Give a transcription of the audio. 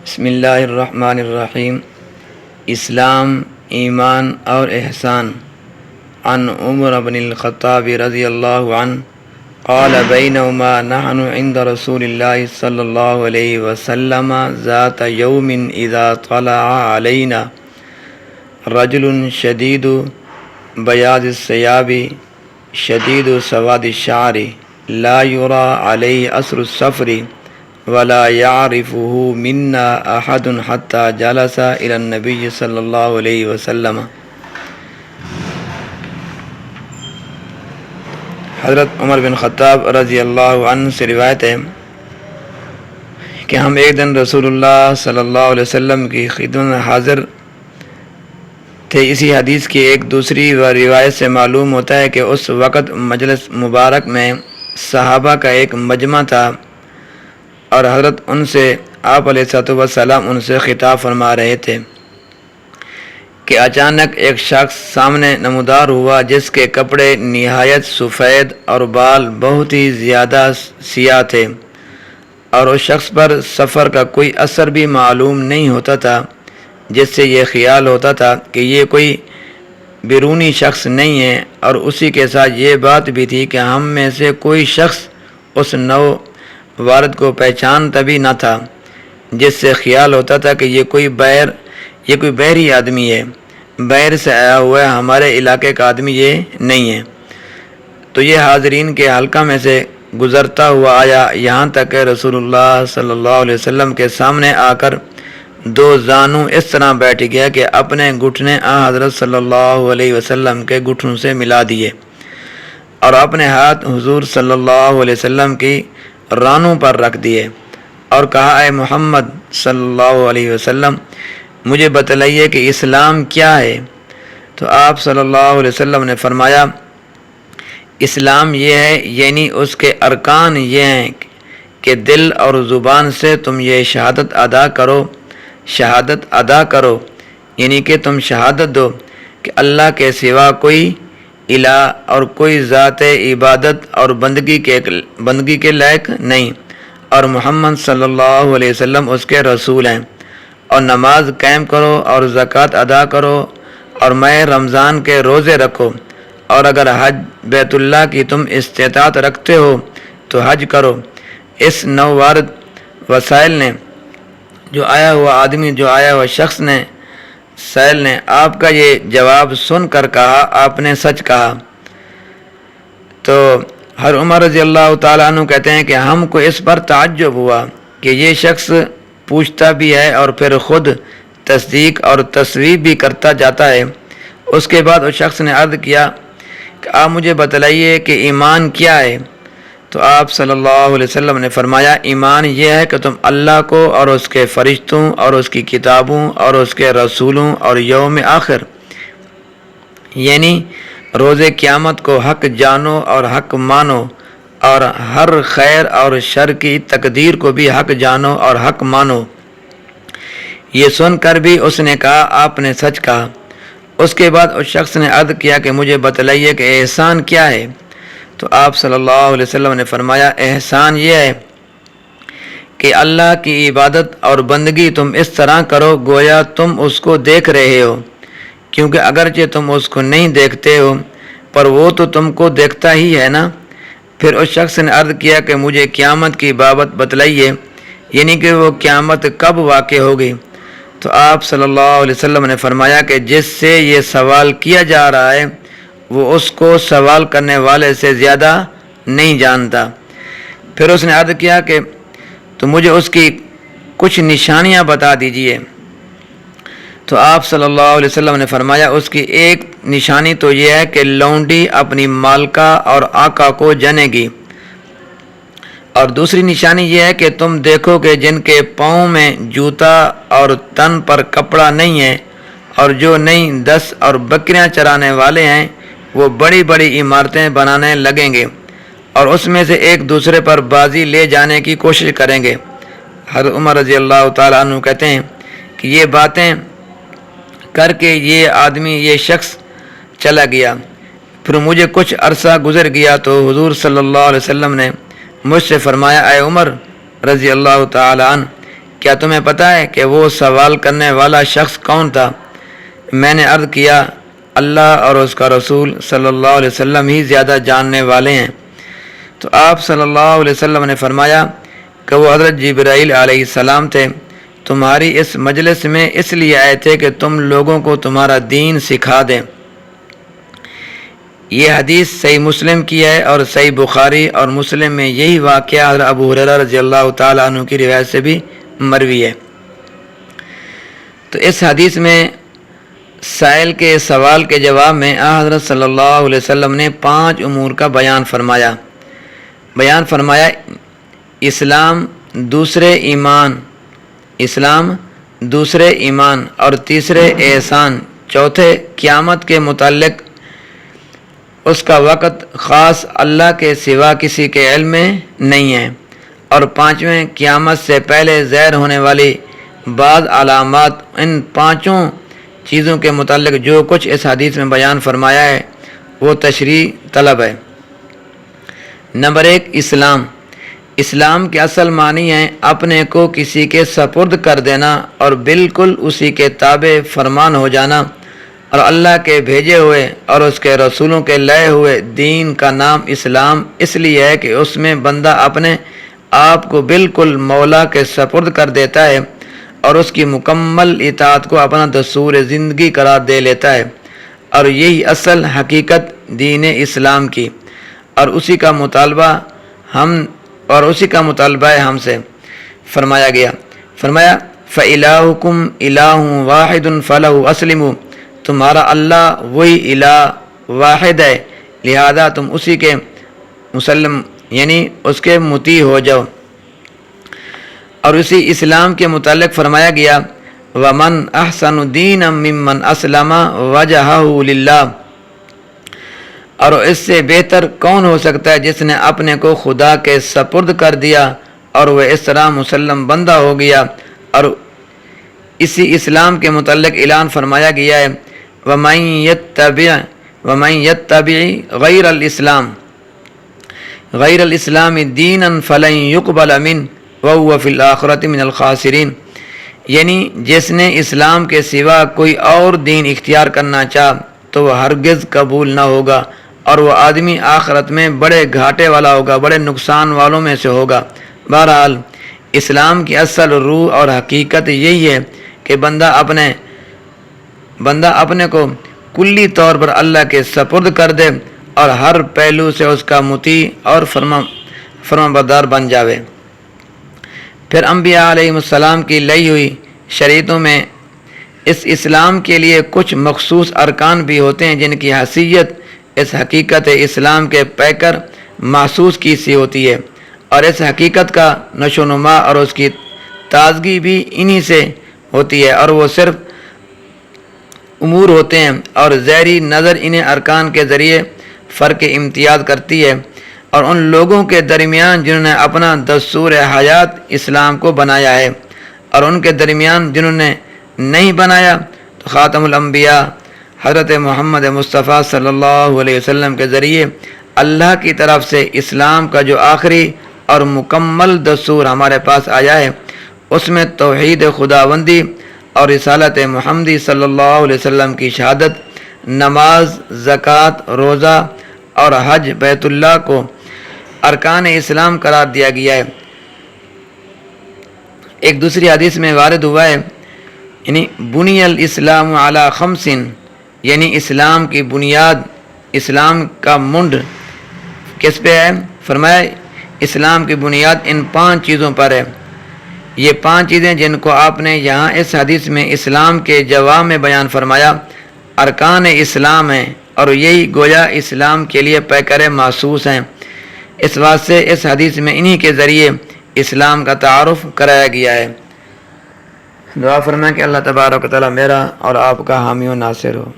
بسم اللہ الرحمن الرحیم۔ اسلام، ایمان اور احسان۔ عن عمر بن الخطاب رضی اللہ عنہ قال بینما نحن عند رسول اللہ صلی اللہ علیہ وسلم ذات یوم اذا طلع علینا رجل شدید بیاض الثیاب شدید سواد الشعر لا یرى علیہ اثر السفر ولا يعرفه منا احد حتى جلس الى النبي صلی اللہ علیہ وسلم۔ حضرت عمر بن خطاب رضی اللہ عنہ سے روایت ہے کہ ہم ایک دن رسول اللہ صلی اللہ علیہ وسلم کی خدمت میں حاضر تھے۔ اسی حدیث کی ایک دوسری روایت سے معلوم ہوتا ہے کہ اس وقت مجلس مبارک میں صحابہ کا ایک مجمع تھا اور حضرت ان سے آپ علیہ الصلوۃ والسلام ان سے خطاب فرما رہے تھے کہ اچانک ایک شخص سامنے نمودار ہوا جس کے کپڑے نہایت سفید اور بال بہت ہی زیادہ سیاہ تھے، اور اس شخص پر سفر کا کوئی اثر بھی معلوم نہیں ہوتا تھا، جس سے یہ خیال ہوتا تھا کہ یہ کوئی بیرونی شخص نہیں ہے، اور اسی کے ساتھ یہ بات بھی تھی کہ ہم میں سے کوئی شخص اس نو وارد کو پہچانتا بھی نہ تھا، جس سے خیال ہوتا تھا کہ یہ کوئی بحری آدمی ہے، بحر سے آیا ہوا ہے، ہمارے علاقے کا آدمی یہ نہیں ہے۔ تو یہ حاضرین کے حلقہ میں سے گزرتا ہوا آیا، یہاں تک کہ رسول اللہ صلی اللہ علیہ وسلم کے سامنے آ کر دو زانوں اس طرح بیٹھ گیا کہ اپنے گھٹنے حضرت صلی اللہ علیہ وسلم کے گھٹنوں سے ملا دیے، اور اپنے ہاتھ حضور صلی اللہ علیہ وسلم کی رانوں پر رکھ دیے، اور کہا اے محمد صلی اللہ علیہ وسلم، مجھے بتلائیے کہ اسلام کیا ہے؟ تو آپ صلی اللہ علیہ وسلم نے فرمایا، اسلام یہ ہے، یعنی اس کے ارکان یہ ہیں کہ دل اور زبان سے تم یہ شہادت ادا کرو، یعنی کہ تم شہادت دو کہ اللہ کے سوا کوئی الہ اور کوئی ذات عبادت اور بندگی کے لائق نہیں، اور محمد صلی اللہ علیہ وسلم اس کے رسول ہیں، اور نماز قائم کرو اور زکوٰۃ ادا کرو، اور ماہ رمضان کے روزے رکھو، اور اگر حج بیت اللہ کی تم استطاعت رکھتے ہو تو حج کرو۔ اس نووارد وسائل نے جو آیا ہوا شخص نے سائل نے آپ کا یہ جواب سن کر کہا، آپ نے سچ کہا۔ تو ہر عمر رضی اللہ تعالیٰ عنہ کہتے ہیں کہ ہم کو اس پر تعجب ہوا کہ یہ شخص پوچھتا بھی ہے اور پھر خود تصدیق اور تصویب بھی کرتا جاتا ہے۔ اس کے بعد اس شخص نے عرض کیا کہ آپ مجھے بتلائیے کہ ایمان کیا ہے؟ تو آپ صلی اللہ علیہ وسلم نے فرمایا، ایمان یہ ہے کہ تم اللہ کو اور اس کے فرشتوں اور اس کی کتابوں اور اس کے رسولوں اور یوم آخر، یعنی روز قیامت کو حق جانو اور حق مانو، اور ہر خیر اور شر کی تقدیر کو بھی حق جانو اور حق مانو۔ یہ سن کر بھی اس نے کہا، آپ نے سچ کہا۔ اس کے بعد اس شخص نے عرض کیا کہ مجھے بتلائیے کہ احسان کیا ہے؟ تو آپ صلی اللہ علیہ وسلم نے فرمایا، احسان یہ ہے کہ اللہ کی عبادت اور بندگی تم اس طرح کرو گویا تم اس کو دیکھ رہے ہو، کیونکہ اگرچہ تم اس کو نہیں دیکھتے ہو پر وہ تو تم کو دیکھتا ہی ہے نا۔ پھر اس شخص نے عرض کیا کہ مجھے قیامت کی بابت بتلائیے، یعنی کہ وہ قیامت کب واقع ہوگی؟ تو آپ صلی اللہ علیہ وسلم نے فرمایا کہ جس سے یہ سوال کیا جا رہا ہے وہ اس کو سوال کرنے والے سے زیادہ نہیں جانتا۔ پھر اس نے عرض کیا کہ تو مجھے اس کی کچھ نشانیاں بتا دیجئے۔ تو آپ صلی اللہ علیہ وسلم نے فرمایا، اس کی ایک نشانی تو یہ ہے کہ لونڈی اپنی مالکہ اور آقا کو جنے گی، اور دوسری نشانی یہ ہے کہ تم دیکھو کہ جن کے پاؤں میں جوتا اور تن پر کپڑا نہیں ہے، اور جو نئی دس اور بکریاں چرانے والے ہیں، وہ بڑی بڑی عمارتیں بنانے لگیں گے، اور اس میں سے ایک دوسرے پر بازی لے جانے کی کوشش کریں گے۔ حضرت عمر رضی اللہ تعالیٰ عنہ کہتے ہیں کہ یہ باتیں کر کے یہ شخص چلا گیا۔ پھر مجھے کچھ عرصہ گزر گیا تو حضور صلی اللہ علیہ وسلم نے مجھ سے فرمایا، اے عمر رضی اللہ تعالیٰ عنہ، کیا تمہیں پتہ ہے کہ وہ سوال کرنے والا شخص کون تھا؟ میں نے عرض کیا اللہ اور اس کا رسول صلی اللہ علیہ وسلم ہی زیادہ جاننے والے ہیں۔ تو آپ صلی اللہ علیہ وسلم نے فرمایا کہ وہ حضرت جبرائیل علیہ السلام تھے، تمہاری اس مجلس میں اس لیے آئے تھے کہ تم لوگوں کو تمہارا دین سکھا دیں۔ یہ حدیث صحیح مسلم کی ہے اور صحیح بخاری اور مسلم میں یہی واقعہ حضرت ابو ہریرہ رضی اللہ تعالیٰ عنہ کی روایت سے بھی مروی ہے۔ تو اس حدیث میں سائل کے سوال کے جواب میں حضرت صلی اللہ علیہ وسلم نے 5 امور کا بیان فرمایا۔ اسلام، دوسرے ایمان اور تیسرے احسان، چوتھے قیامت کے متعلق اس کا وقت خاص اللہ کے سوا کسی کے علم میں نہیں ہے، اور 5ویں قیامت سے پہلے ظاہر ہونے والی بعض علامات۔ ان 5 چیزوں کے متعلق جو کچھ اس حدیث میں بیان فرمایا ہے وہ تشریح طلب ہے۔ نمبر 1، اسلام کے اصل معنی ہے اپنے کو کسی کے سپرد کر دینا اور بالکل اسی کے تابع فرمان ہو جانا، اور اللہ کے بھیجے ہوئے اور اس کے رسولوں کے لائے ہوئے دین کا نام اسلام اس لیے ہے کہ اس میں بندہ اپنے آپ کو بالکل مولا کے سپرد کر دیتا ہے اور اس کی مکمل اطاعت کو اپنا دستور زندگی قرار دے لیتا ہے، اور یہی اصل حقیقت دین اسلام کی، اور اسی کا مطالبہ ہے ہم سے۔ فرمایا فَإِلَٰهُكُمْ إِلَٰهٌ وَاحِدٌ فَلَهُ أَسْلِمُوا، تمہارا اللہ وہی الہ واحد ہے، لہذا تم اسی کے مسلم یعنی اس کے مطیع ہو جاؤ۔ اور اسی اسلام کے متعلق فرمایا گیا وَمَنْ أَحْسَنُ دِينًا مِّمَّنْ أَسْلَمَ وَجْهَهُ لِلَّهِ، اور اس سے بہتر کون ہو سکتا ہے جس نے اپنے کو خدا کے سپرد کر دیا اور وہ اس طرح مسلم بندہ ہو گیا۔ اور اسی اسلام کے متعلق اعلان فرمایا گیا ہے وَمَنْ يَتَّبِعْ غَيْرَ الْإِسْلَامِ دِينًا فَلَنْ يُقْبَلَ مِنْهُ وَهُوَ فِي الْآخِرَةِ مِنَ الْخَاسِرِينَ، یعنی جس نے اسلام کے سوا کوئی اور دین اختیار کرنا چاہا تو وہ ہرگز قبول نہ ہوگا، اور وہ آدمی آخرت میں بڑے گھاٹے والا ہوگا، بڑے نقصان والوں میں سے ہوگا۔ بہرحال اسلام کی اصل روح اور حقیقت یہی ہے کہ بندہ اپنے کو کلی طور پر اللہ کے سپرد کر دے اور ہر پہلو سے اس کا مطیع اور فرمانبردار بن جاوے۔ پھر انبیاء علیہ السلام کی لائی ہوئی شریعتوں میں اس اسلام کے لیے کچھ مخصوص ارکان بھی ہوتے ہیں جن کی حیثیت اس حقیقت اسلام کے پیکر محسوس کی سی ہوتی ہے، اور اس حقیقت کا نشو و نما اور اس کی تازگی بھی انہی سے ہوتی ہے، اور وہ صرف امور ہوتے ہیں اور ظاہری نظر انہیں ارکان کے ذریعے فرق امتیاز کرتی ہے، اور ان لوگوں کے درمیان جنہوں نے اپنا دستور حیات اسلام کو بنایا ہے، اور ان کے درمیان جنہوں نے نہیں بنایا تو خاتم الانبیاء حضرت محمد مصطفیٰ صلی اللہ علیہ وسلم کے ذریعے اللہ کی طرف سے اسلام کا جو آخری اور مکمل دستور ہمارے پاس آیا ہے اس میں توحید خداوندی اور رسالت محمدی صلی اللہ علیہ وسلم کی شہادت، نماز، زکوٰۃ، روزہ اور حج بیت اللہ کو ارکان اسلام قرار دیا گیا ہے۔ ایک دوسری حدیث میں وارد ہوا ہے یعنی بنی الاسلام علی 5، یعنی اسلام کی بنیاد، اسلام کا منڈ کس پہ ہے؟ فرمایا اسلام کی بنیاد ان 5 چیزوں پر ہے۔ یہ 5 چیزیں جن کو آپ نے یہاں اس حدیث میں اسلام کے جواب میں بیان فرمایا ارکان اسلام ہیں، اور یہی گویا اسلام کے لیے پیکر محسوس ہیں۔ اس واسطے اس حدیث میں انہی کے ذریعے اسلام کا تعارف کرایا گیا ہے۔ دعا فرمائیں کہ اللہ تبارک و تعالی میرا اور آپ کا حامی و ناصر ہو۔